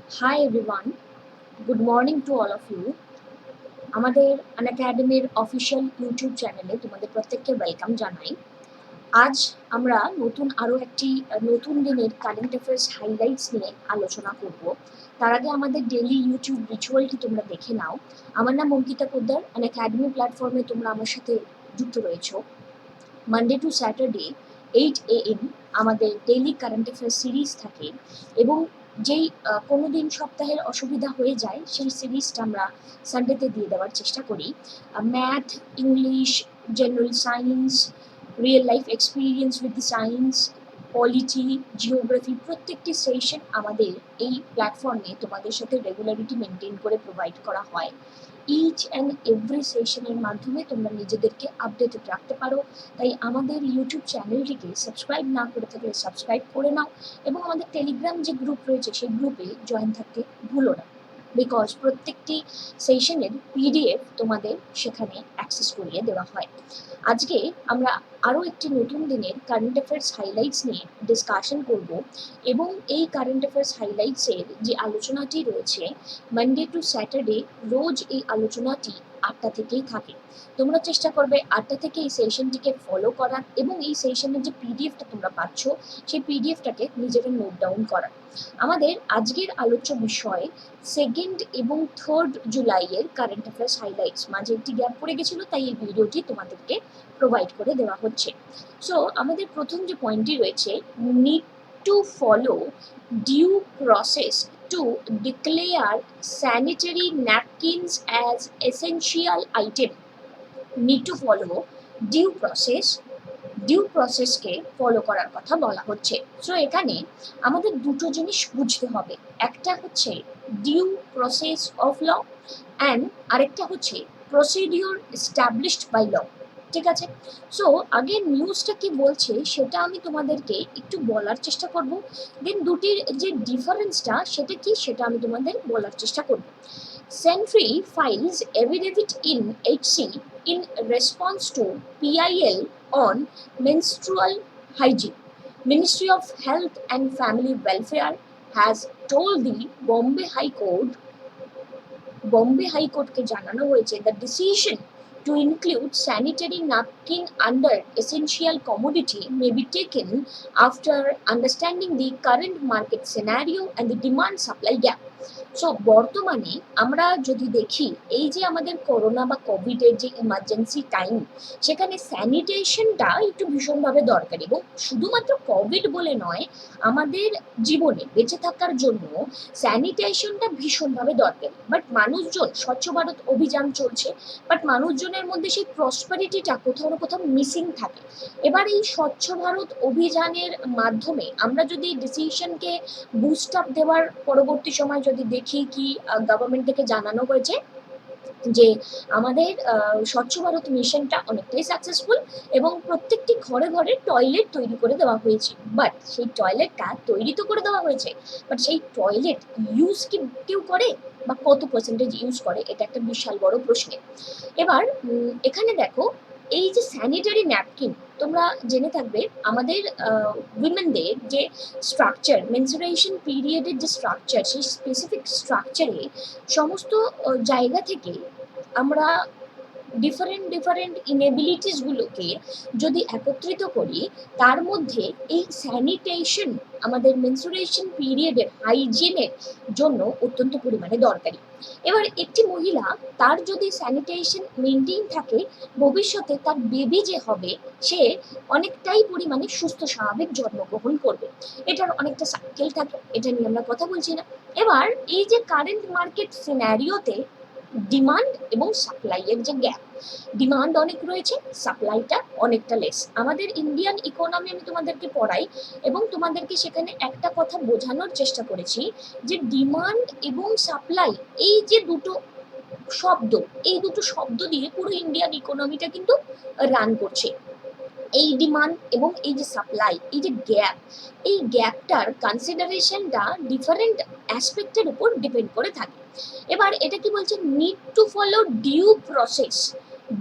Hi everyone, good morning to all of you. আমাদের Unacademy official YouTube চ্যানেলে তোমাদের প্রত্যেককে ওয়েলকাম জানাই। আজ আমরা আরো একটি নতুন দিনের কারেন্ট অ্যাফেয়ার্স হাইলাইটস নিয়ে আলোচনা করব। তার আগে আমাদের ডেইলি ইউটিউব রিচুয়ালটি তোমরা দেখে নাও। আমার নাম অঙ্কিতা পোদ্দার, Unacademy প্ল্যাটফর্মে তোমরা আমার সাথে যুক্ত রয়েছো। মানডে টু স্যাটারডে 8 AM আমাদের ডেইলি কারেন্ট অ্যাফেয়ার্স সিরিজ থাকে এবং যেই কোনো দিন সপ্তাহের অসুবিধা হয়ে যায় সেই সিরিজটা আমরা সানডেতে দিয়ে দেওয়ার চেষ্টা করি। Math, English, general science, real life experience with the science, polity, geography প্রত্যেকটি সেশন আমাদের এই প্ল্যাটফর্মে তোমাদের সাথে রেগুলারিটি মেনটেন করে প্রোভাইড করা হয়। ইচ অ্যান্ড এভরি সেশনের মাধ্যমে তোমরা নিজেদেরকে আপডেটেড রাখতে পারো। তাই আমাদের ইউটিউব চ্যানেলটিকে সাবস্ক্রাইব না করে থাকলে সাবস্ক্রাইব করে নাও এবং আমাদের টেলিগ্রাম যে গ্রুপ রয়েছে সেই গ্রুপে জয়েন থাকতে ভুলো না, বিকজ প্রত্যেকটি সেশনের পিডিএফ তোমাদের সেখানে অ্যাক্সেস করিয়ে দেওয়া হয়। আজকে আমরা আরও একটি নতুন দিনের কারেন্ট অ্যাফেয়ার্স হাইলাইটস নিয়ে ডিসকাশন করব এবং এই কারেন্ট অ্যাফেয়ার্স হাইলাইটসের যে আলোচনাটি রয়েছে মানডে টু স্যাটারডে রোজ এই আলোচনাটি 8টা থেকেই থাকে। তোমরা চেষ্টা করবে 8টা থেকে এই সেশনটিকে ফলো করার এবং এই সেশনের যে পিডিএফটা তোমরা পাচ্ছ সেই পিডিএফটাকে নিজেরা নোট ডাউন করার। আমাদের আজকের আলোচ্য বিষয় 2nd এবং 3rd জুলাইয়ের কারেন্ট অ্যাফেয়ার্স হাইলাইটস। মাঝে একটি গ্যাপ পড়ে গেছিল, তাই এই ভিডিওটি তোমাদেরকে প্রোভাইড করে দেওয়া হচ্ছে। সো আমাদের প্রথম যে পয়েন্টটি রয়েছে, need to follow due process to declare sanitary napkins as essential item. Need to follow due প্রসেসকে ফলো করার কথা বলা হচ্ছে। সো এখানে আমাদের দুটো জিনিস বুঝতে হবে, একটা হচ্ছে due process of law and আরেকটা হচ্ছে প্রসিডিওর এস্টাবলিশড বাই ল। ঠিক আছে, সো আগে নিউজটা কি বলছে সেটা আমি তোমাদেরকে একটু বলার চেষ্টা করব, দেন দুটির যে ডিফারেন্সটা সেটা কি সেটা আমি তোমাদের বলার চেষ্টা করব। Sentry files affidavit in HC in response to PIL on menstrual hygiene. Ministry of Health and Family Welfare has told the Bombay High Court ke জানানো হয়েছে the decision to include sanitary napkin under essential commodity may be taken after understanding the current market scenario and the demand supply gap. So বর্তমানে আমরা যদি দেখি এই যে আমাদের corona বা কোভিডের যে ইমার্জেন্সি টাইম, সেখানে স্যানিটেশনটা একটু ভীষণভাবে দরকারি এবং শুধুমাত্র কোভিড বলে নয়, আমাদের জীবনে বেঁচে থাকার জন্য স্যানিটেশনটা ভীষণভাবে দরকারি। বাট মানুষজন, স্বচ্ছ ভারত অভিযান চলছে, বাট মানুষজনের মধ্যে সেই প্রসপারিটিটা কোথাও না কোথাও মিসিং থাকে। এবার এই স্বচ্ছ ভারত অভিযানের মাধ্যমে আমরা যদি ডিসিশনকে বুস্ট আপ দেওয়ার পরবর্তী সময় যদি দেখি কি গভর্নমেন্ট থেকে জানানো হয়েছে যে আমাদের স্বচ্ছ ভারত মিশনটা অনেকটাই সাকসেসফুল এবং প্রত্যেকটি ঘরে ঘরে টয়লেট তৈরি করে দেওয়া হয়েছে। বাট সেই টয়লেটটা তৈরি তো করে দেওয়া হয়েছে, বাট সেই টয়লেট ইউজ কি কেউ করে বা কত পার্সেন্টেজ ইউজ করে, এটা একটা বিশাল বড় প্রশ্ন। এবার এখানে দেখো, এই যে স্যানিটারি ন্যাপকিন, তোমরা জেনে থাকবে আমাদের উইমেনদের যে স্ট্রাকচার, মেনসুরেশন পিরিয়ডের যে স্ট্রাকচার, সেই স্পেসিফিক স্ট্রাকচারে সমস্ত জায়গা থেকে আমরা ডিফারেন্ট ইনেবিলিটিসগুলোকে যদি একত্রিত করি, তার মধ্যে এই স্যানিটেশন আমাদের মেনসুরেশন পিরিয়ডের হাইজিনের জন্য অত্যন্ত পরিমাণে দরকারি। এবার একটি মহিলা, তার যদি স্যানিটেশন মেনটেন থাকে, ভবিষ্যতে তার বেবি যে হবে সে অনেকটাই পরিমাণে সুস্থ স্বাভাবিক জন্মগ্রহণ করবে। এটার অনেকটা সাইকেল থাকে, এটা নিয়ে আমরা কথা বলছি না। এবার এই যে কারেন্ট মার্কেট সিনারিওতে ডিমান্ড এবং সাপ্লাইয়ের যে গ্যাপ, ডিমান্ড অনেক রয়েছে, সাপ্লাইটা অনেকটা লেস। আমাদের ইন্ডিয়ান ইকোনমি আমি তোমাদেরকে পড়াই এবং তোমাদেরকে সেখানে একটা কথা বোঝানোর চেষ্টা করেছি যে ডিমান্ড এবং সাপ্লাই, এই যে দুটো শব্দ দিয়ে পুরো ইন্ডিয়ান ইকোনমিটা কিন্তু রান করছে। এই ডিমান্ড এবং এই যে সাপ্লাই, এই যে গ্যাপ, এই গ্যাপটার কনসিডারেশনটা ডিফারেন্ট অ্যাসপেক্টের উপর ডিপেন্ড করে থাকে। এবার এটা কি বলছে, need to follow due process.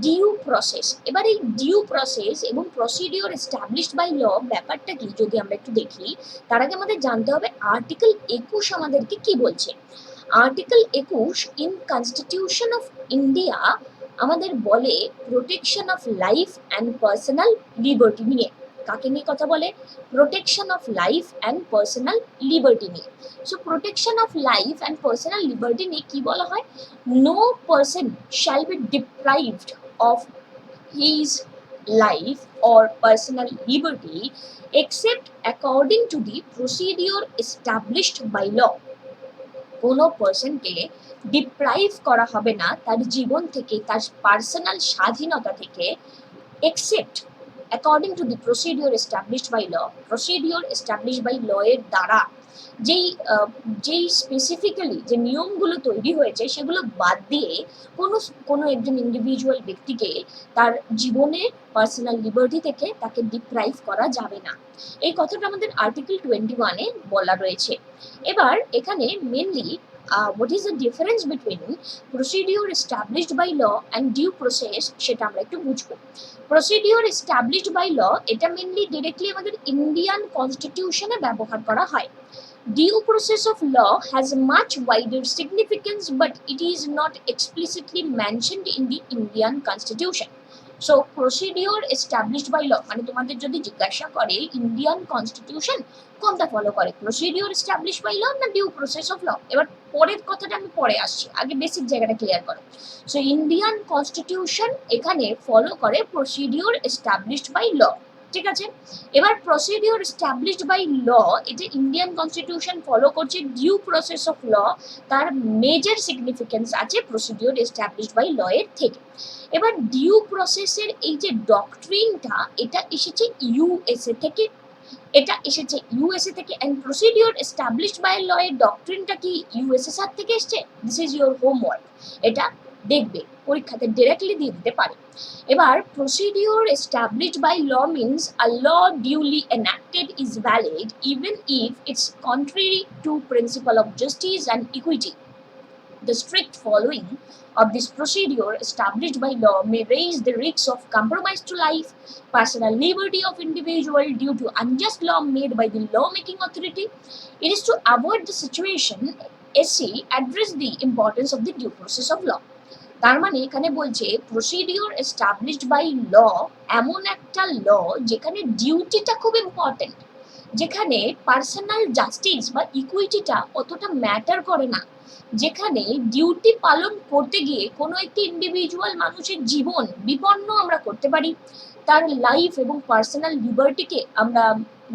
Due process. এবার এই ডিউ প্রসেস এবং প্রসিডিওর এস্টাবলিশড বাই ল ব্যাপারটা কি যদি আমরা একটু দেখি, তার আগে আমাদের জানতে হবে আর্টিকেল 21 আমাদেরকে কি বলছে। Article 21 in constitution of India আমাদের বলে protection of life and personal liberty নিয়ে। কাকে নিয়ে কথা বলে? Protection of life and personal liberty নিয়ে। So protection of life and personal liberty নিয়ে কি বলা হয়? No person shall be deprived of his life or personal liberty except according to the procedure established by law. কোনো পার্সনকে deprive করা হবে না তার জীবন থেকে, তার পার্সোনাল স্বাধীনতা থেকে, except according to the procedure established by law. procedure established by law এর দ্বারা যেই স্পেসিফিক্যালি যে নিয়মগুলো তৈরি হয়েছে সেগুলো বাদ দিয়ে কোনো একজন ইন্ডিভিজুয়াল ব্যক্তিকে তার জীবনের পার্সোনাল লিবার্টি থেকে তাকে ডিপ্রাইভ করা যাবে না। এই কথাটা আমাদের আর্টিকেল 21-এ বলা রয়েছে। এবার এখানে mainly what is the difference between procedure established by law and due process সেটা আমরা একটু বুঝবো। procedure established by law এটা মেনলি ডিরেক্টলি আমাদের ইন্ডিয়ান কনস্টিটিউশনে ব্যবহার করা হয়। Due process of law has much wider significance, but it is not explicitly mentioned in the Indian Constitution. So, procedure established by law, মানে তোমাদের যদি জিজ্ঞাসা করে ইন্ডিয়ান কনস্টিটিউশন কোনটা ফলো করে, প্রসিডিওর এস্টাবলিশ বাই ল না ডিউ প্রসেস অফ ল? এবার পরের কথাটা আমি পরে আসছি, আগে বেসিক জায়গাটা ক্লিয়ার করো। সো ইন্ডিয়ান কনস্টিটিউশন এখানে ফলো করে প্রসিডিওর এস্টাবলিশড বাই ল, ঠিক আছে। এবার প্রসিডিওর এস্টাবলিশড বাই ল এটা ইন্ডিয়ান কনস্টিটিউশন ফলো করছে, ডিউ প্রসেস অফ ল তার মেজর সিগনিফিকেন্স আছে প্রসিডিওর এস্টাবলিশড বাই ল এর থেকে। এবার ডিউ প্রসেসের এই যে ডক্ট্রিনটা এটা এসেছে ইউএসএ থেকে, and procedure established by law এর ডক্ট্রিনটা কি ইউএসএসআর থেকে এসেছে? দিস ইজ ইউর হোমওয়ার্ক, এটা দেখবে পরীক্ষাতে ডিরেক্টলি দিয়ে দিতে পারে। এবার procedure established by law means a law duly enacted is valid even if it's contrary to principle of justice and equity. The strict following of this procedure established by law may raise the risk of compromise to life, personal liberty of individual due to unjust law made by the lawmaking authority. It is to avoid the situation, SC address the importance of the due process of law. তার মানে এখানে বলছে procedure established by ল এমন একটা ল যেখানে ডিউটিটা খুব important, যেখানে personal justice বা ইকুইটিটা অতটা ম্যাটার করে না, যেখানে ডিউটি পালন করতে গিয়ে কোনো একটি ইন্ডিভিজুয়াল মানুষের জীবন বিপন্ন আমরা করতে পারি, তার লাইফ এবং পার্সোনাল লিবার্টিকে আমরা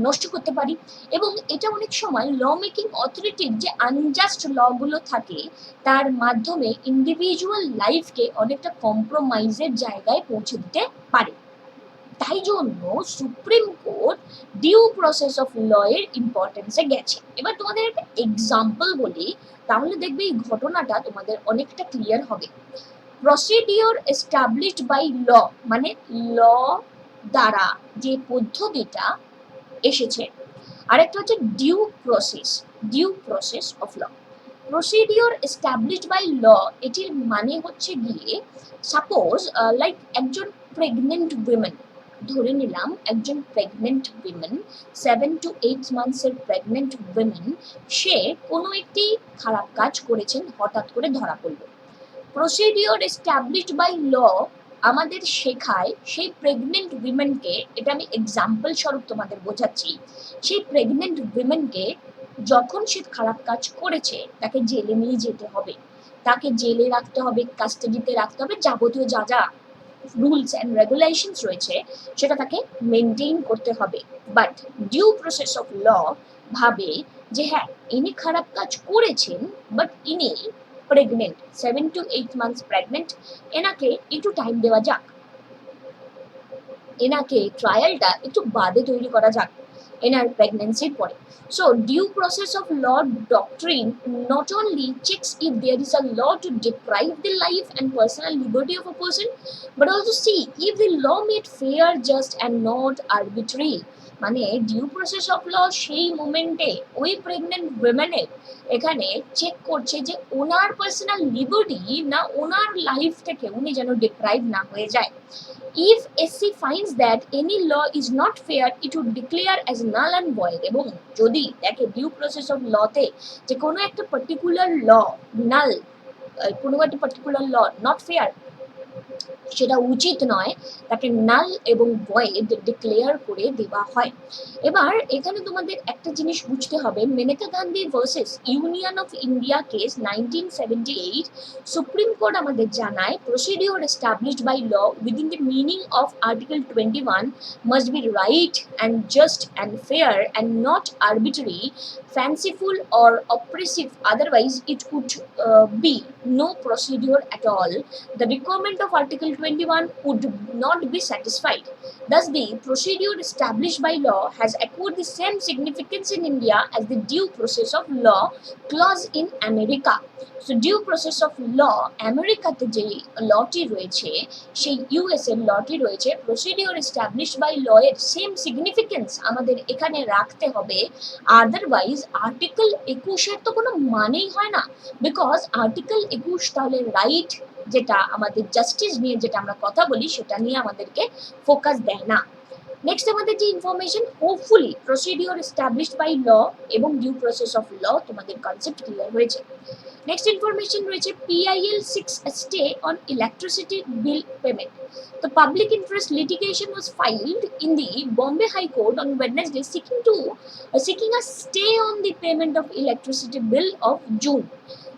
নষ্ট করতে পারি, এবং এটা অনেক সময় ল মেকিং অথরিটির যে আনজাস্ট লগুলো থাকে তার মাধ্যমে ইন্ডিভিজুয়াল লাইফকে অনেকটা কম্প্রোমাইজের জায়গায় পৌঁছে দিতে পারে। তাই জন্য Supreme Court due process of law এর ইম্পর্টেন্সে গেছে। এবার তোমাদের একটা এক্সাম্পল বলি, তাহলে দেখবে এই ঘটনাটা তোমাদের অনেকটা ক্লিয়ার হবে। প্রসিডিওর এস্টাবলিশড বাই ল মানে ল দ্বারা যে পদ্ধতিটা এসেছে, আরেকটা হচ্ছে due process of law. Procedure established by law এটির মানে হচ্ছে গিয়ে সাপোজ লাইক একজন প্রেগনেন্ট উইমেন, ধরে নিলাম একজন প্রেগনেন্ট উইমেন 7 to 8 মান্থসের প্রেগনেন্ট উইমেন, সে কোনো একটি খারাপ কাজ করেছেন, হঠাৎ করে ধরা পড়ল। প্রসিডিওর এস্টাবলিশড বাই ল আমাদের শেখায় সেই প্রেগনেন্ট উইমেনকে, এটা আমি এক্সাম্পল স্বরূপ তোমাদের বোঝাচ্ছি, সেই প্রেগনেন্ট উইমেনকে যখন সে খারাপ কাজ করেছে তাকে জেলে নিয়ে যেতে হবে, তাকে জেলে রাখতে হবে, কাস্টাডিতে রাখতে হবে, যাবতীয় যা যা রুলস অ্যান্ড রেগুলেশনস রয়েছে সেটা তাকে মেনটেন করতে হবে। But due process of law ভাবে যে হ্যাঁ ইনি খারাপ কাজ করেছেন, বাট ইনি প্রেগনেন্ট, 7 to 8 মান্থস প্রেগনেন্ট, এনাকে একটু টাইম দেওয়া যাক, এনাকে ট্রায়ালটা একটু বাদে তৈরি করা যাক এনার প্রেগনেন্সির পরে। So due process of law doctrine not only checks if there is a law to deprive the life and personal liberty of a person, but also see if the law made fair, just and not arbitrary. মানে due process of ল সেই মোমেন্টে ওই pregnant উইমেনের এখানে check করছে যে ওনার personal liberty না ওনার life থেকে উনি যেন ডিপ্রাইভ না হয়ে যায়। If SC finds that any law is not fair, it would declare as null and void. এবং যদি দেখে ডিউ প্রসেস অফ লতে যে কোনো একটা পার্টিকুলার ল নাল, কোনো একটা পার্টিকুলার ল নট ফেয়ার, সেটা উচিত নয়, তাকে নাল এবং ভয়েড ডিক্লেয়ার করে দেওয়া হয়। এবার এখানে তোমাদের একটা জিনিস বুঝতে হবে, Maneka Gandhi versus Union of India case 1978 Supreme Court আমাদের জানায় procedure established by law within the meaning of article 21 must be right and just and fair and not arbitrary, fanciful or oppressive, otherwise it would be no procedure at all. The requirement of Article 21 would not be satisfied. Thus, the procedure established by law has acquired the same significance in India as the due process of law clause in America. So, due process of law, America te je lawটি রয়েছে, সেই US এর লটি রয়েছে, procedure established by law এর same significance আমাদের এখানে রাখতে হবে, otherwise article 21 এর তো কোনো মানেই হয় না, বিকজ আর্টিকেল 21 তাহলে রাইট যেটা আমাদের জাস্টিস নিয়ে যেটা আমরা কথা বলি সেটা নিয়ে আমাদেরকে ফোকাস দেয় না। নেক্সট আমাদের যে information, hopefully procedure established by law এবং ডিউ প্রসেস অফ ল তোমাদের কনসেপ্ট ক্লিয়ার হয়েছে। নেক্সট ইনফরমেশন রয়েছে PIL 6 stay on electricity bill payment. The public interest litigation was filed in the Bombay High Court on Wednesday seeking a stay on the payment of electricity bill of June.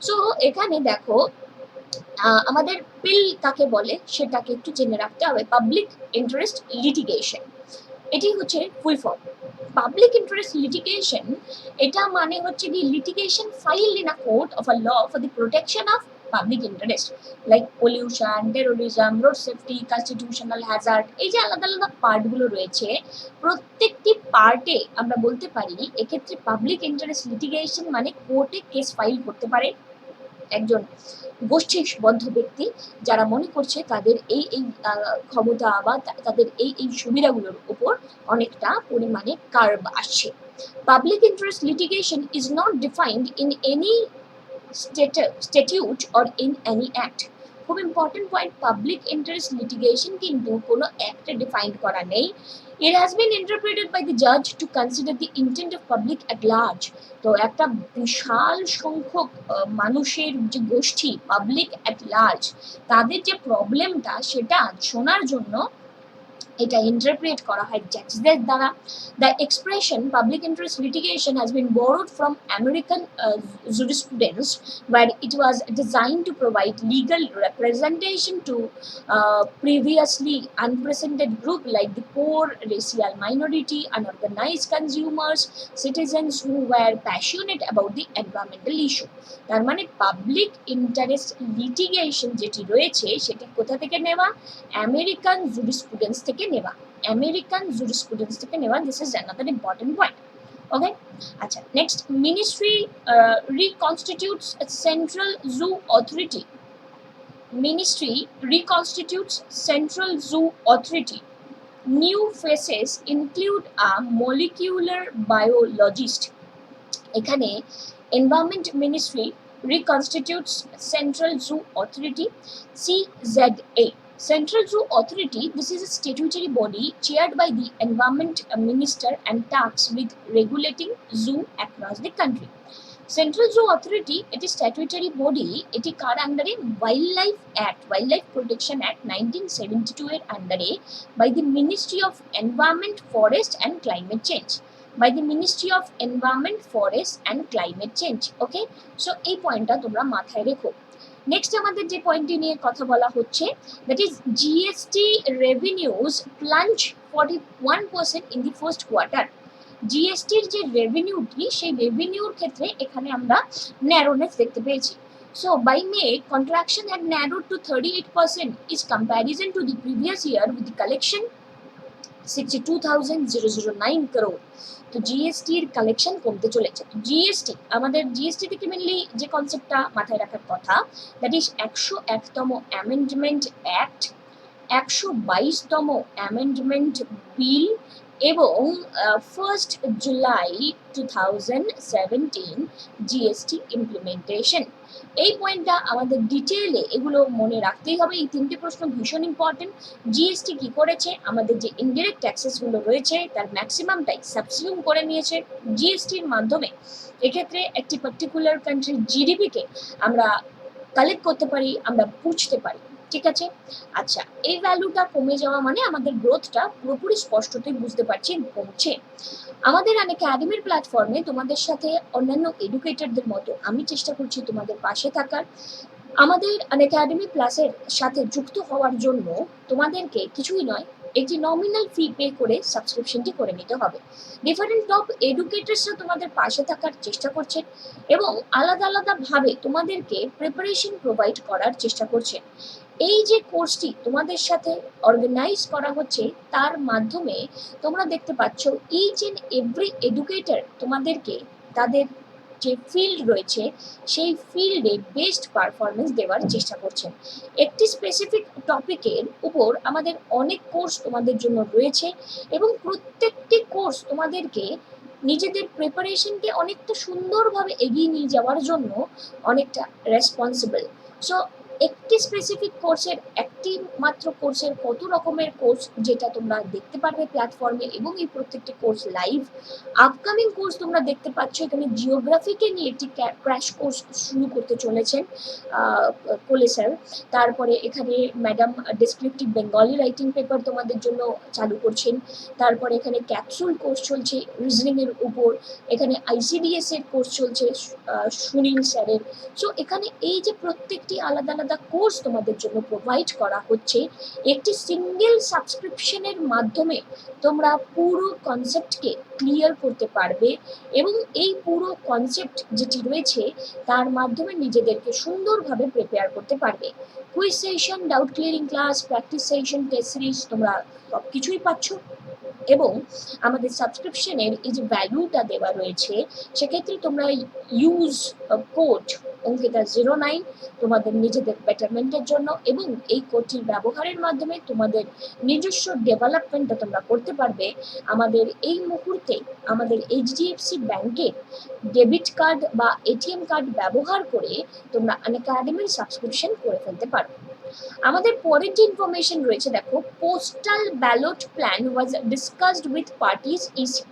So এখানে দেখো আমাদের বিল কাকে বলে সেটাকে একটু জেনে রাখতে হবে। পাবলিক ইন্টারেস্ট লিটিগেশন, এটি হচ্ছে full form. Public interest litigation এটা মানে হচ্ছে কি litigation filed in a court of a law for the protection of public interest like pollution, terrorism, road safety, constitutional hazard, এই যে আলাদা আলাদা পার্টগুলো রয়েছে, প্রত্যেকটি পার্টে আমরা বলতে পারি এক্ষেত্রে পাবলিক ইন্টারেস্ট লিটিগেশন মানে কোর্টে কেস ফাইল করতে পারে একজন গোষ্ঠীবদ্ধ ব্যক্তি যারা মনে করছে তাদের এই ক্ষমতা বা তাদের এই সুবিধাগুলোর উপর অনেকটা পরিমাণে কার্ভ আসছে। Public interest litigation is not defined in any statute or in any act. খুব important point, public interest litigation কিন্তু কোনো অ্যাক্টে ডিফাইন করা নেই। It has been interpreted by the judge to consider the intent of public at large. তো একটা বিশাল সংখ্যক মানুষের যে গোষ্ঠী পাবলিক অ্যাট লার্জ, তাদের যে প্রবলেমটা সেটা শোনার জন্য এটা ইন্টারপ্রেট করা হয় জাজদের দ্বারা। The expression public interest litigation has been borrowed from American jurisprudence where it was designed to provide legal representation to previously unprecedented group like the poor, racial minority, unorganized consumers, citizens who were passionate about the environmental issue. তার মানে public interest litigation যেটি রয়েছে সেটি কোথা থেকে নেওয়া? American jurisprudence থেকে নেওয়া, আমেরিকান জুরিসপ্রুডেন্স থেকে নেওয়া। This is another important point. Okay, আচ্ছা, next, ministry reconstitutes a central zoo authority. Ministry reconstitutes central zoo authority. New faces include a molecular biologist. এখানে environment ministry reconstitutes Central Zoo Authority, CZA. Central Zoo Authority, this is a statutory body chaired by the Environment Minister and tasked with regulating zoo across the country. Central Zoo Authority, it is statutory body, it is কার আন্ডারে? Wildlife Protection Act 1972 এর আন্ডারে by the Ministry of Environment, Forest and Climate Change. By the Ministry of Environment, Forest and Climate Change. Okay, so এই পয়েন্টটা তোমরা মাথায় রেখো। Next আমাদের যে পয়েন্টটি নিয়ে কথা বলা হচ্ছে, that is GST revenues plunge 41% in the first quarter. জিএসটির যে রেভিনিউটি, সেই রেভিনিউর ক্ষেত্রে এখানে আমরা ন্যারোনেস দেখতে পেয়েছি। So by May, contraction had narrowed to 38% is comparison to the previous year with the collection 62,009 crore. তো জিএসটির কালেকশন কমতে চলেছে। জিএসটি আমাদের জিএসটি থেকে মেনলি যে কনসেপ্টটা মাথায় রাখার কথা, দ্যাট ইজ 101তম অ্যামেন্ডমেন্ট অ্যাক্ট, 122তম অ্যামেন্ডমেন্ট বিল এবং 1st জুলাই 2017 জিএসটি ইমপ্লিমেন্টেশন। এই পয়েন্টটা আমাদের ডিটেইলে এগুলো মনে রাখতেই হবে। এই তিনটে প্রশ্ন ভীষণ ইম্পর্টেন্ট। জিএসটি কি করেছে, আমাদের যে ইনডিরেক্ট ট্যাক্সেসগুলো রয়েছে তার ম্যাক্সিমামটাই সাবসিউম করে নিয়েছে জিএসটির মাধ্যমে। এক্ষেত্রে একটি পার্টিকুলার কান্ট্রির জিডিপিকে আমরা কালেক্ট করতে পারি, আমরা বুঝতে পারি, ঠিক আছে। আচ্ছা, এই ভ্যালুটা কমে যাওয়া মানে আমাদের গ্রোথটা পুরোপুরি স্পষ্টতই বুঝতে পারছি কমছে। আমাদের আনএকাডেমির প্ল্যাটফর্মে তোমাদের সাথে অন্যান্য এডুকেটরদের মতো আমি চেষ্টা করছি তোমাদের পাশে থাকার। আমাদের আনএকাডেমি প্লাসের সাথে যুক্ত হওয়ার জন্য তোমাদেরকে কিছুই নয়, একটি নমিনাল ফি পে করে সাবস্ক্রিপশনটি করে নিতে হবে। ডিফারেন্ট টপ এডুকেটরসরা তোমাদের পাশে থাকার চেষ্টা করছেন এবং আলাদা আলাদা ভাবে তোমাদেরকে প্রিপারেশন প্রোভাইড করার চেষ্টা করছেন। এই যে কোর্সটি তোমাদের সাথে অর্গানাইজ করা হচ্ছে তার মাধ্যমে তোমরা দেখতে পাচ্ছ ইচ এন্ড এভরি এডুকেটর তোমাদেরকে তাদের যে ফিল্ড রয়েছে সেই ফিল্ডে বেস্ট পারফরমেন্স দেওয়ার চেষ্টা করছেন। একটি স্পেসিফিক টপিকের উপর আমাদের অনেক কোর্স তোমাদের জন্য রয়েছে এবং প্রত্যেকটি কোর্স তোমাদেরকে নিজেদের প্রিপারেশনকে অনেকটা সুন্দরভাবে এগিয়ে নিয়ে যাওয়ার জন্য অনেকটা রেসপন্সিবল। সো একটি স্পেসিফিক কোর্সের একটি মাত্র কোর্সের কত রকমের কোর্স যেটা তোমরা দেখতে পারবে প্ল্যাটফর্মে, এবং এই প্রত্যেকটি কোর্স লাইভ। আপকামিং কোর্স তোমরা দেখতে পাচ্ছ এখানে জিওগ্রাফিকে নিয়ে একটি ক্র্যাশ কোর্স শুরু করতে চলেছেন কোলে স্যার। তারপরে এখানে madam descriptive Bengali writing paper তোমাদের জন্য চালু করছেন। তারপরে এখানে ক্যাপসুল কোর্স চলছে রিজনিং এর উপর। এখানে আইসিডিএস এর কোর্স চলছে সুনীল স্যারের। সো এখানে এই যে প্রত্যেকটি আলাদা আলাদা কোর্স তোমাদের জন্য প্রোভাইড করা হচ্ছে, একটি সিঙ্গেল সাবস্ক্রিপশনের মাধ্যমে তোমরা পুরো কনসেপ্টকে ক্লিয়ার করতে পারবে এবং এই পুরো কনসেপ্ট যেটি রয়েছে তার মাধ্যমে নিজেদেরকে সুন্দরভাবে প্রিপেয়ার করতে পারবে। Quiz session, doubt clearing class, practice session, test series তোমরা সব কিছুই পাচ্ছ। এবং আমাদের সাবস্ক্রিপশনের এই যে ভ্যালুটা দেওয়া রয়েছে সেক্ষেত্রে তোমরা ইউজ কোড অঙ্কিতা 09 তোমাদের নিজেদের বেটারমেন্টের জন্য, এবং এই কোডটির ব্যবহারের মাধ্যমে তোমাদের নিজস্ব ডেভেলপমেন্টটা তোমরা করতে পারবে। আমাদের এই মুহূর্তে আমাদের এইচডিএফসি ব্যাংকের ডেবিট কার্ড বা এটিএম কার্ড ব্যবহার করে তোমরা আনএকাডেমির সাবস্ক্রিপশন করে ফেলতে পারো। আমাদের পরের যে ইনফরমেশন রয়েছে দেখো, postal ballot plan was discussed with parties EC.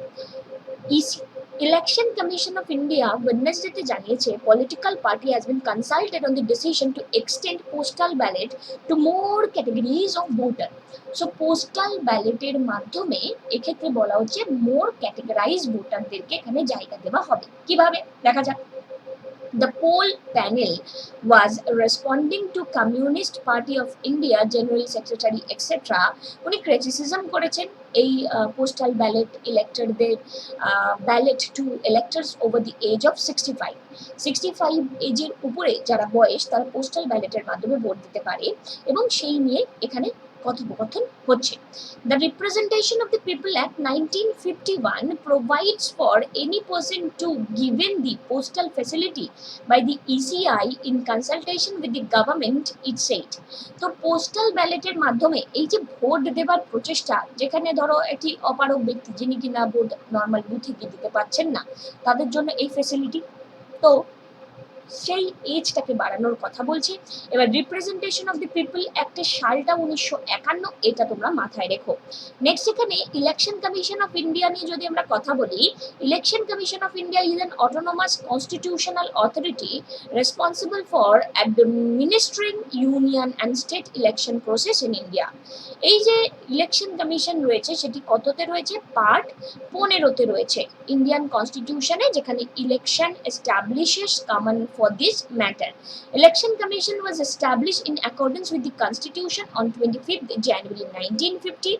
Election commission of India ওয়েডনেসডেতে জানিয়েছে political party has been consulted on the decision to extend postal ballot to more categories of voter. So postal ব্যালটের মাধ্যমে এক্ষেত্রে বলা হচ্ছে মোর categorise ভোটারদেরকে এখানে জায়গা দেওয়া হবে। কিভাবে দেখা যাক। The poll panel was responding to Communist Party of India General Secretary etc. উনি ক্রিটিসিজম করেছেন এই পোস্টাল ব্যালট ইলেক্টরদের ballot to electors over the age of 65 এজের উপরে যারা বয়স তারা পোস্টাল ব্যালটের মাধ্যমে ভোট দিতে পারে, এবং সেই নিয়ে এখানে কথোপকথন হচ্ছে। The Representation of the People Act 1951 provides for any person to given the postal facility by the ECI in consultation with the government, it said. তো পোস্টাল ব্যালটের মাধ্যমে এই যে ভোট দেবার প্রচেষ্টা, যেখানে ধরো একটি অপারগ ব্যক্তি যিনি কিনা ভোট নর্মাল বুথে গিয়ে দিতে পারছেন না তাদের জন্য এই ফ্যাসিলিটি, তো সেই এজটাকে বাড়ানোর কথা বলছে। এবার রিপ্রেজেন্টেশন অফ দি পিপল অ্যাক্টের সালটা 1951, এটা তোমরা মাথায় রেখো। নেক্সট এখানে ইলেকশন কমিশন অফ ইন্ডিয়া নিয়ে যদি আমরা কথা বলি, election commission of India is an autonomous constitutional authority responsible for administering union and state election process in India. এই যে ইলেকশন কমিশন রয়েছে সেটি কততে রয়েছে? পার্ট 15তে রয়েছে ইন্ডিয়ান কনস্টিটিউশনে, যেখানে election establishes common for this matter. Election Commission was established in accordance with the Constitution on 25th January 1950.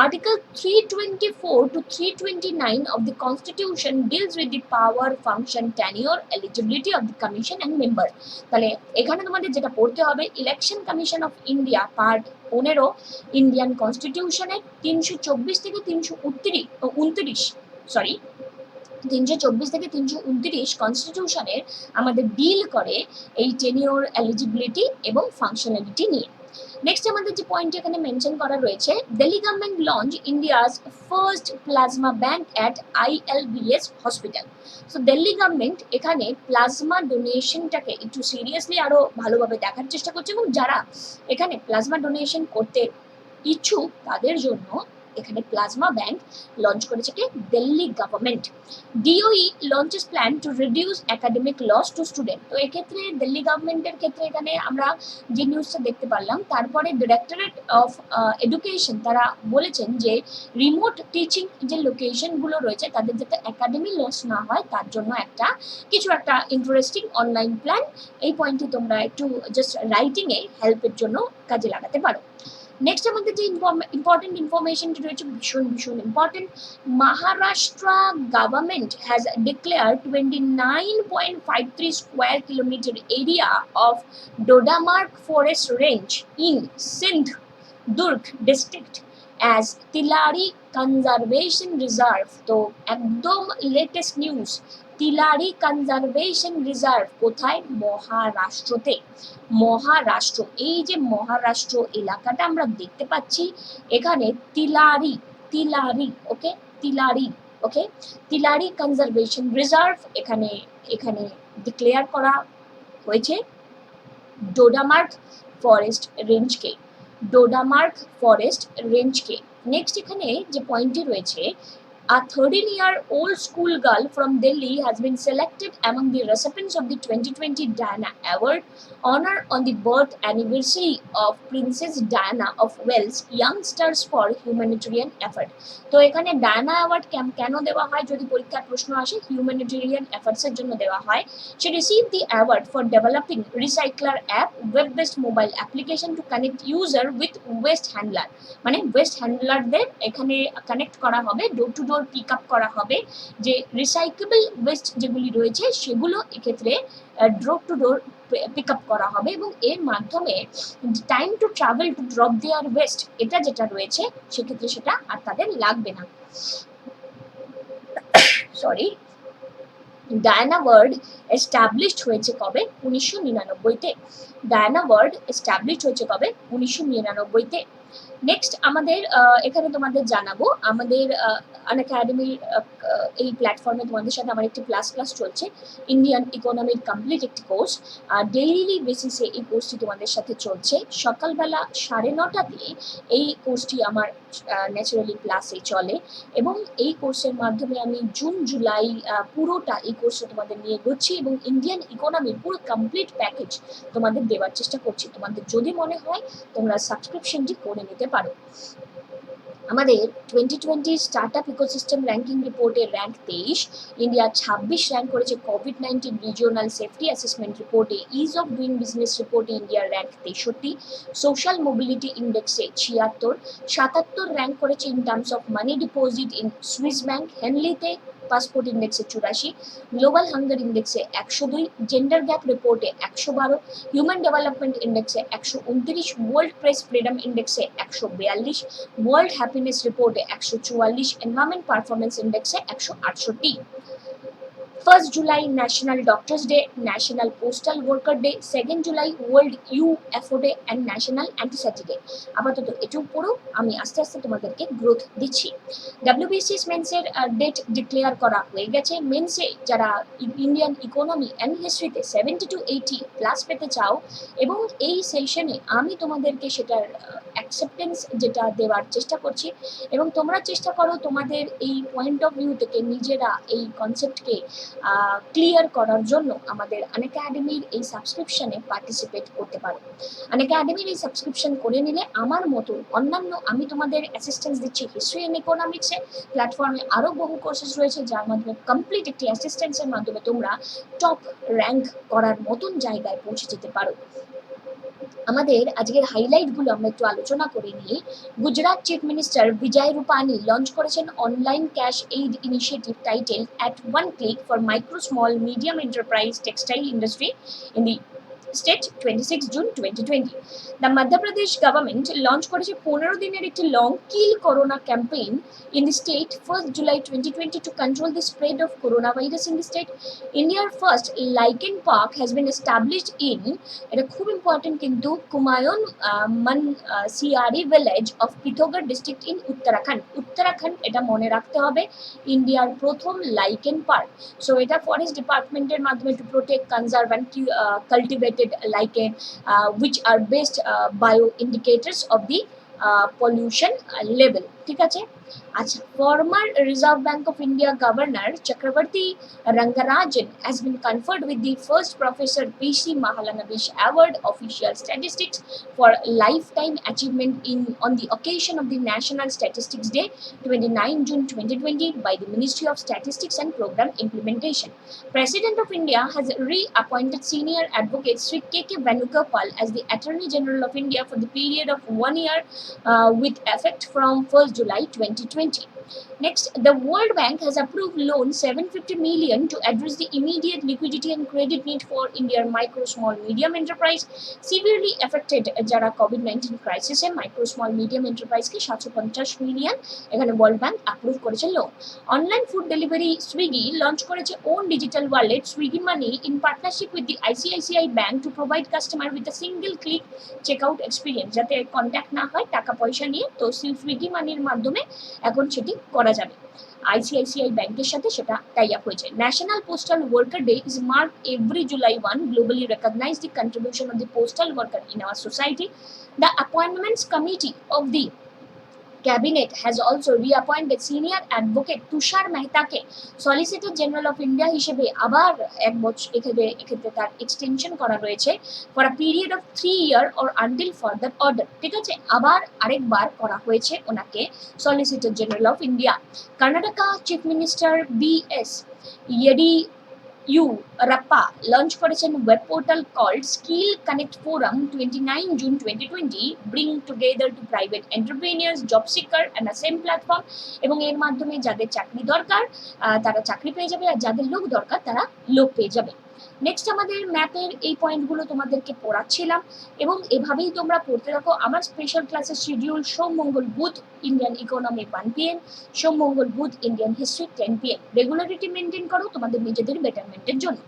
Article 324 to 329 of the Constitution deals with the power, function, tenure, eligibility of the Commission and member. তাহলে এখানে তোমাদের যেটা পড়তে হবে, election commission of India part 15 Indian কনস্টিটিউশনের 324 থেকে 329 কনস্টিটিউশনের আমাদের ডিল করে এই টেনিওর, এলিজিবিলিটি এবং ফাংশনালিটি নিয়ে। নেক্সট আমাদের যে পয়েন্ট এখানে মেনশন করা রয়েছে, Delhi government launch India's first plasma bank at ILBS hospital. So Delhi government এখানে প্লাজমা ডোনেশনটাকে একটু সিরিয়াসলি আরো ভালোভাবে দেখার চেষ্টা করছে, এবং যারা এখানে প্লাজমা ডোনেশন করতে ইচ্ছুক তাদের জন্য এখানে প্লাজমা ব্যাংক লঞ্চ করেছে কি Delhi government. DOE launches plan to reduce academic loss to student. তো এক্ষেত্রে দিল্লি গভর্নমেন্টের ক্ষেত্রে এখানে আমরা যে নিউজটা দেখতে পারলাম, তারপরে ডিরেক্টরেট অফ এডুকেশন তারা বলেছেন যে রিমোট টিচিং যে লোকেশনগুলো রয়েছে তাদের যাতে একাডেমি লস না হয় তার জন্য কিছু একটা ইন্টারেস্টিং অনলাইন প্ল্যান। এই পয়েন্টটি তোমরা একটু জাস্ট রাইটিংয়ে হেল্পের জন্য কাজে লাগাতে পারো। নেক্সট আমাদের যে ইম্পর্টেন্ট ইনফরমেশনটি রয়েছে ভীষণ ভীষণ important. Maharashtra government has declared 29.53 square kilometre area of Dodamarg forest range in Sindhudurg district as Tillari conservation reserve. তো একদম latest news, Tillari conservation reserve কোথায়? মহারাষ্ট্রতে। মহারাষ্ট্র, এই যে মহারাষ্ট্র এলাকাটা আমরা দেখতে পাচ্ছি, এখানে তিলারি তিলারি ওকে তিলারি ওকে তিলারি কনজারভেশন রিজার্ভ এখানে এখানে ডিক্লেয়ার করা হয়েছে ডোডামার্গ ফরেস্ট রেঞ্জকে, ডোডামার্গ ফরেস্ট রেঞ্জকে। নেক্সট এখানে যে পয়েন্টটি রয়েছে, a 13-year-old school girl from Delhi has been selected among the recipients of the 2020 Diana Award, honor on the birth anniversary of Princess Diana of Wales Youngsters for Humanitarian Effort। তো এখানে Diana award কেন দেওয়া হয় যদি পরীক্ষার প্রশ্ন আসে, humanitarian এফার্টসের জন্য দেওয়া হয়। She received the award for developing Recycler app, web-based mobile application to connect user with waste handler। মানে ওয়েস্ট হ্যান্ডলারদের এখানে কানেক্ট করা হবে, door to door pick up করা হবে, যে রিসাইকেবল ওয়েস্ট যেগুলি রয়েছে সেগুলো এক্ষেত্রে door to door pick up করা হবে, এবং এর মাধ্যমে time to travel to drop their waste এটা যেটা রয়েছে সেক্ষেত্রে সেটা আর তাদের লাগবে না। সরি, ডায়ানা ওয়ার্ড এস্টাবলিশড হয়েছে কবে? 1999-তে। ডায়ানা ওয়ার্ড এস্টাবলিশড হয়েছে কবে? 1999-তে। নেক্সট আমাদের এখানে তোমাদের জানাবো, আমাদের আনএকাডেমির এই প্ল্যাটফর্মে তোমাদের সাথে আমার একটি ক্লাস চলছে, ইন্ডিয়ান ইকোনমির কমপ্লিট একটি কোর্স। ডেইলি বেসিসে এই কোর্সটি তোমাদের সাথে চলছে, সকালবেলা 9:30 এই কোর্সটি আমার ন্যাচারালি ক্লাসে চলে, এবং এই কোর্সের মাধ্যমে আমি জুন জুলাই পুরোটা এই কোর্সটা তোমাদের নিয়ে ঘুরছি, এবং ইন্ডিয়ান ইকোনমির পুরো কমপ্লিট প্যাকেজ তোমাদের দেওয়ার চেষ্টা করছি। তোমাদের যদি মনে হয় তোমরা সাবস্ক্রিপশনটি করে নিতে পারো। আমাদের 2020 স্টার্টআপ ইকোসিস্টেম র্যাঙ্কিং রিপোর্টে র্যাঙ্ক 23, ইন্ডিয়া 26 র্যাঙ্ক করেছে। কোভিড-19 রিজিওনাল সেফটি অ্যাসেসমেন্ট রিপোর্টে ইজ অফ ডুইং বিজনেস রিপোর্টে ইন্ডিয়ার র্যাঙ্ক 63, সোশ্যাল মোবিলিটি ইন্ডেক্সে 76, 77 র্যাঙ্ক করেছে in terms of money deposit in Swiss bank, হেনলিতে পাসপোর্ট ইন্ডেক্সে 84, গ্লোবাল হাঙ্গার ইন্ডেক্সে 102, জেন্ডার গ্যাপ রিপোর্টে 112, হিউম্যান ডেভেলপমেন্ট ইন্ডেক্সে 129, ওয়ার্ল্ড প্রেস ফ্রিডম ইন্ডেক্সে 142, ওয়ার্ল্ড হ্যাপিনেস রিপোর্টে 144, environment performance ইন্ডেক্সে 168। 1st July national doctors day, national postal worker day, 2nd July world UFO day and national anisette day. আপাতত এটুকু পড়ো, আমি আস্তে আস্তে তোমাদেরকে গ্রোথ দিচ্ছি। WBCS মেন্সের ডেট ডিক্লেয়ার করা হয়ে গেছে। মেন্সে যারা ইন্ডিয়ান ইকোনমি অ্যান্ড হিস্ট্রিতে 70 to 80 প্লাস পেতে চাও, এবং এই সেশনে আমি তোমাদেরকে সেটার অ্যাকসেপ্টেন্স যেটা দেওয়ার চেষ্টা করছি, এবং তোমরা চেষ্টা করো তোমাদের এই পয়েন্ট অফ ভিউ থেকে নিজেরা এই কনসেপ্টকে ক্লিয়ার করার জন্য আমাদের আনএকাডেমির এই সাবস্ক্রিপশনে পার্টিসিপেট করতে পারো। আনএকাডেমির এই সাবস্ক্রিপশন করে নিলে আমার মতো অন্যান্য আমি তোমাদের অ্যাসিস্ট্যান্স দিচ্ছি হিস্ট্রি অ্যান্ড ইকোনমিক্সে, প্ল্যাটফর্মে আরও বহু কোর্সেস রয়েছে যার মাধ্যমে কমপ্লিট একটি অ্যাসিস্ট্যান্সের মাধ্যমে তোমরা টপ র্যাঙ্ক করার মতন জায়গায় পৌঁছে যেতে পারো। আমাদের আজকের হাইলাইটগুলো আমরা একটু আলোচনা করে নিই। গুজরাট চিফ মিনিস্টার বিজয় রূপানি লঞ্চ করেছেন online cash aid initiative title at one click for micro small medium enterprise textile industry in the State 26 June 2020. The Madhya Pradesh government launched করেছে 15 দিনের একটি long kill corona campaign in the state 1st July 2020 to control the spread of coronavirus in the state. India's first lichen park has been established in এটা খুব important কিন্তু Kumaon Sayari village of Pithoragarh district in Uttarakhand এটা মনে রাখতে হবে ইন্ডিয়ার প্রথম lichen park so এটা ফরেস্ট ডিপার্টমেন্টের মাধ্যমে to protect conserve and cultivated lichen which are best bio indicators of the pollution level ঠিক আছে আচ্ছা former Reserve Bank of India Governor Chakravarti Rangarajan has been conferred with the first Professor P.C. Mahalanobis Award Official Statistics for lifetime achievement on the occasion of the National Statistics Day 29 June 2020 by the Ministry of Statistics and Program Implementation. President of India has reappointed senior advocate Sri K.K. Venugopal as the Attorney General of India for the period of 1 year with effect from 1st July 2020. Next, the World Bank has approved loan 750 million to address the immediate liquidity and credit need for India's micro, small, medium enterprise severely affected যারা COVID-19 crisis micro, small, medium enterprise কে 750 million এখানে World Bank approve করেছে loan. Online food delivery Swiggy launch করেছে own digital wallet Swiggy Money in partnership with the ICICI Bank to provide customer with a single click checkout experience যাতে contact না হয় টাকা পয়সা নিয়ে তো সুইগি মানির মাধ্যমে এখন সেটি করা যাবে আইসিআইসিআই ব্যাংকের সাথে সেটা টাই আপ হয়েছে national postal worker day is mark every July 1 globally recognize the contribution of the postal worker in our society. The appointments committee of the Cabinet has also reappointed senior advocate Tushar Mehtake Solicitor General of India হিসেবে আবার এক বছর এক্ষেত্রে তার extension করা রয়েছে for a period of 3 years or until further order ঠিক আছে আবার আরেকবার করা হয়েছে ওনাকে Solicitor General of India. Karnataka Chief Minister B.S. Yediyurappa launch করেছেন web portal called Skill Connect Forum 29 June 2020 bring together to private entrepreneurs job seeker and a same platform এবং এর মাধ্যমে যাদের চাকরি দরকার তারা চাকরি পেয়ে যাবে আর যাদের লোক দরকার তারা লোক পেয়ে যাবে নেক্সট আমাদের ম্যাপের এই পয়েন্টগুলো তোমাদেরকে পড়াচ্ছিলাম এবং এভাবেই তোমরা পড়তে থাকো আমার স্পেশাল ক্লাসের শিডিউল সোম মঙ্গল বুধ ইন্ডিয়ান ইকোনমি 1 PM সোম মঙ্গল বুধ Indian history 10 PM regularity maintain করো তোমাদের নিজেদের বেটারমেন্টের জন্য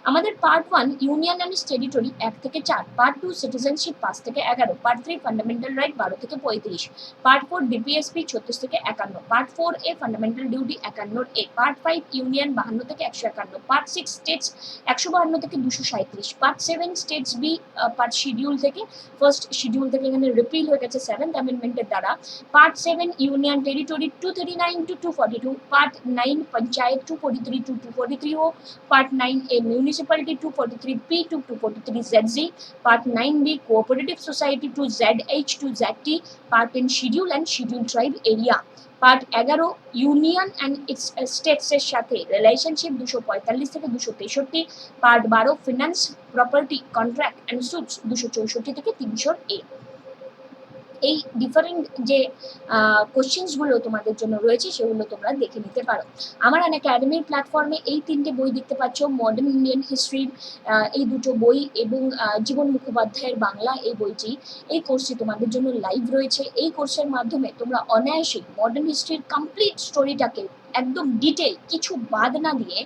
আমাদের পার্ট 1 ইউনিয়ন অ্যান্ড টেরিটরি 1 থেকে 4 পার্ট 2 সিটিজেনশিপ 5 থেকে 11 পার্ট 3 ফান্ডামেন্টাল রাইট 12 থেকে 35 পার্ট 4 ডিপিএসপি 36 থেকে 51 part 4 A fundamental duty 51 A part 5 union 52 থেকে 151 পার্ট 6 স্টেটস 152 থেকে 237 part 7 states B part schedule থেকে ফার্স্ট শিডিউল থেকে এখানে রিপিল হয়ে গেছে 7th অ্যামেন্ডমেন্টের দ্বারা part 7 union territory 239 to 242 part 9 panchayat 243 to 243 O part 9 A municipality 243 P to 243 ZZ part 9 B cooperative society to ZH to ZT part 10 schedule and schedule tribe area part 11 union and its স্টেটসের সাথে relationship 245 থেকে 263 part 12 finance property contract and suits 264 থেকে 300 এ এই different যে কোশ্চেন্সগুলো তোমাদের জন্য রয়েছে সেগুলো তোমরা দেখে নিতে পারো আমার আনএকাডেমির প্ল্যাটফর্মে এই তিনটে বই দেখতে পাচ্ছ মডার্ন ইন্ডিয়ান হিস্ট্রির এই দুটো বই এবং জীবন মুখোপাধ্যায়ের বাংলা এই বইটি এই কোর্সটি তোমাদের জন্য লাইভ রয়েছে এই কোর্সের মাধ্যমে তোমরা অনায়াসেই মডার্ন হিস্ট্রির কমপ্লিট স্টোরিটাকে একদম ডিটেল কিছু বাদ না দিয়ে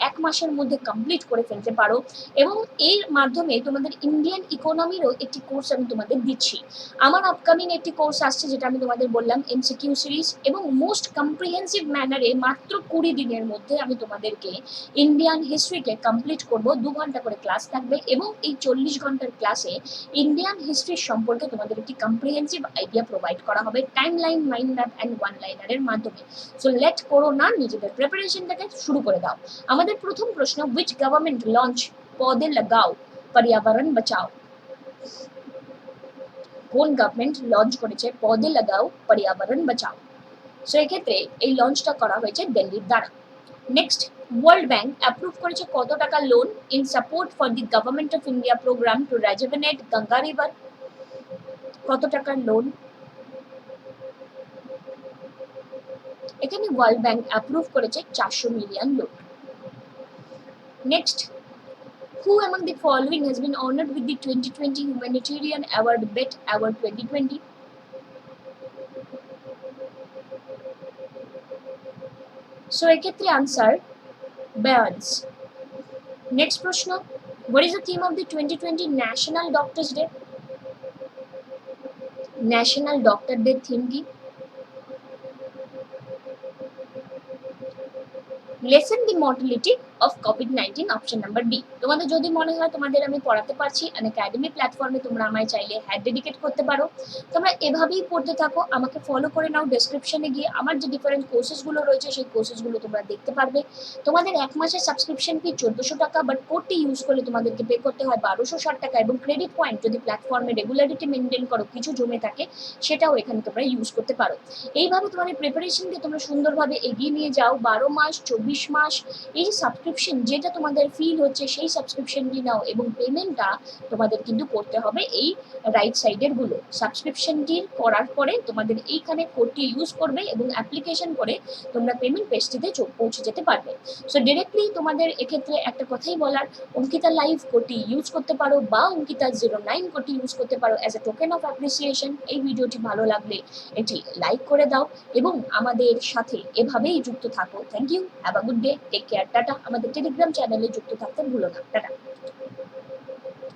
1 মাসের মধ্যে কমপ্লিট করে ফেলতে পারো এবং এর মাধ্যমে তোমাদের ইন্ডিয়ান ইকোনমিরও একটি কোর্স আমি তোমাদের দিচ্ছি আমার আপকামিং একটি কোর্স আসছে যেটা আমি তোমাদের বললাম এমসিকিউ সিরিজ এবং মোস্ট কম্প্রিহেন্সিভ ম্যানারে মাত্র 20 দিনের মধ্যে আমি তোমাদেরকে ইন্ডিয়ান হিস্ট্রিকে কমপ্লিট করব 2 ঘন্টা করে ক্লাস থাকবে এবং এই 40 ঘন্টার ক্লাসে ইন্ডিয়ান হিস্ট্রি সম্পর্কে তোমাদের একটি কম্প্রিহেন্সিভ আইডিয়া প্রোভাইড করা হবে timeline mind map and one লাইনারের মাধ্যমে সো লেট করো না নিজেদের প্রিপারেশনটাকে শুরু করে দাও আমাদের প্রথম প্রশ্ন which government launch পৌধে লাগাও पर्यावरण बचाओ কোন গভর্নমেন্ট লঞ্চ করেছে পৌধে লাগাও पर्यावरण बचाओ সো এক্ষেত্রে এই লঞ্চটা করা হয়েছে দিল্লির দ্বারা নেক্সট ওয়ার্ল্ড ব্যাংক অ্যাপ্রুভ করেছে কত টাকা loan in support for the government of India programme to rejuvenate Ganga river কত টাকার লোন এখানে ওয়ার্ল্ড ব্যাংক অ্যাপ্রুভ করেছে 400 million loan next Who among the following has been honored with the 2020 Humanitarian Award BET Award 2020? So এক্ষেত্রে answer Burns. Next প্রশ্ন, what is the theme of the 2020 National Doctors Day? National doctor day theme কি? Lessen the mortality of কোভিড-19, option number B. তোমাদের যদি মনে হয় তোমাদের আমি পড়াতে পারছি, আনএকাডেমি প্ল্যাটফর্মে তোমরা আমায় চাইলে হ্যাড ডেডিকেট করতে পারো। তোমরা এভাবেই পড়তে থাকো, আমাকে ফলো করে নাও। ডেসক্রিপশনে গিয়ে আমার যে ডিফারেন্ট কোর্সেসগুলো রয়েছে সেই কোর্সেসগুলো তোমরা দেখতে পারবে। তোমাদের এক মাসের সাবস্ক্রিপশন ফি 1400 টাকা, বাট কোডটি ইউজ করলে তোমাদেরকে পে করতে হয় 1260 টাকা, এবং ক্রেডিট পয়েন্ট যদি প্ল্যাটফর্মে রেগুলারিটি মেনটেন করো, কিছু জমে থাকে, সেটাও এখানে তোমরা ইউজ করতে পারো। এইভাবে তোমাদের প্রিপারেশন দিয়ে তোমরা সুন্দরভাবে এগিয়ে নিয়ে যাও। 12 মাস, 24 মাস এই যে সাবস্ক্রিপশন, যেটা তোমাদের ফিল হচ্ছে সেই সাবস্ক্রিপশনটি নাও, এবং পেমেন্টটা তোমাদের কিন্তু করতে হবে এই রাইট সাইডের গুলো। সাবস্ক্রিপশনটি করার পরে তোমাদের এইখানে কোডটি ইউজ করবে এবং অ্যাপ্লিকেশন করে তোমরা পেমেন্ট পেজটিতে পৌঁছে যেতে পারবে। সো ডিরেক্টলি তোমাদের এক্ষেত্রে একটা কথাই বলার, অঙ্কিতা লাইভ কোডটি ইউজ করতে পারো বা অঙ্কিতা 09 কোডটি ইউজ করতে পারো as a token of appreciation. এই ভিডিওটি ভালো লাগলে এটি লাইক করে দাও এবং আমাদের সাথে এভাবেই যুক্ত থাকো। Thank you, have a good day, take care, tata. আমাদের টেলিগ্রাম চ্যানেলে যুক্ত থাকতে ভুলো না, টাটা।